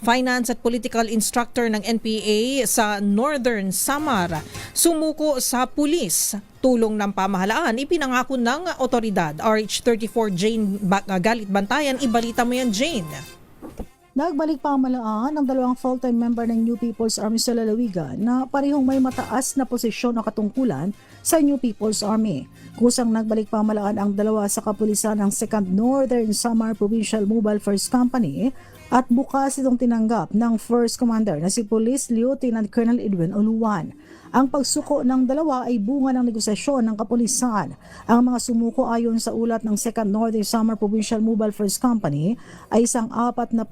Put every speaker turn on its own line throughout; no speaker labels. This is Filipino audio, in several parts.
finance at political instructor ng NPA sa Northern Samar, sumuko sa pulis. Tulong ng pamahalaan, ipinangako ng otoridad. RH34 Jane Galit Bantayan, ibalita mo yan, Jane.
Nagbalik pamahalaan ang dalawang full-time member ng New People's Army sa Lalawigan na parehong may mataas na posisyon o katungkulan sa New People's Army. Kusang nagbalik pamahalaan ang dalawa sa kapulisan ng 2nd Northern Samar Provincial Mobile First Company at bukas itong tinanggap ng First Commander na si Police Lieutenant Colonel Edwin Oluwan. Ang pagsuko ng dalawa ay bunga ng negosasyon ng kapulisan. Ang mga sumuko ayon sa ulat ng 2nd Northern Samar Provincial Mobile First Company ay isang 43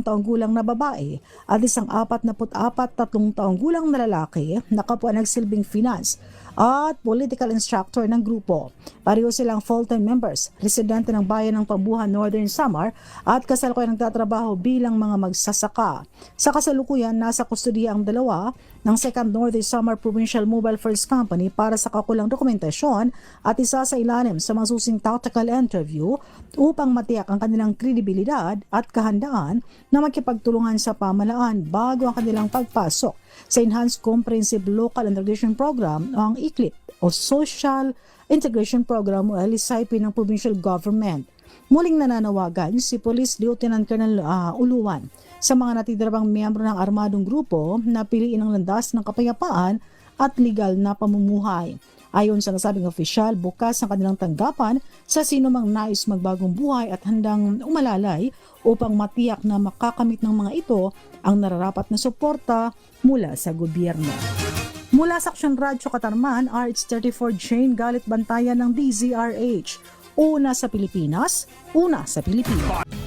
taong gulang na babae at isang 44 taong gulang na lalaki na kapwa nagsilbing finance at political instructor ng grupo. Pareho silang full-time members, residente ng bayan ng Pambuhan, Northern Samar at kasalukuyan nagtatrabaho bilang mga magsasaka. Sa kasalukuyan, nasa kustodiya ang dalawa ng 2nd Northern Samar Provincial Mobile First Company para sa kakulang dokumentasyon at isa sa ilalim sa masusing tactical interview upang matiyak ang kanilang kredibilidad at kahandaan na makipagtulungan sa pamahalaan bago ang kanilang pagpasok sa Enhanced Comprehensive Local Integration Program o ang ICLIP o Social Integration Program o LSIP ng Provincial Government. Muling nananawagan si Police Lieutenant Colonel Uluwan sa mga natitirang miyembro ng armadong grupo na piliin ang landas ng kapayapaan at legal na pamumuhay. Ayon sa nasabing opisyal, bukas ang kanilang tanggapan sa sino mang nais magbagong buhay at handang umalalay upang matiyak na makakamit ng mga ito ang nararapat na suporta mula sa gobyerno. Mula sa Aksyon Radyo Katarman, RH34 Jane Galit Bantayan ng DZRH. Una sa Pilipinas, una sa Pilipinas.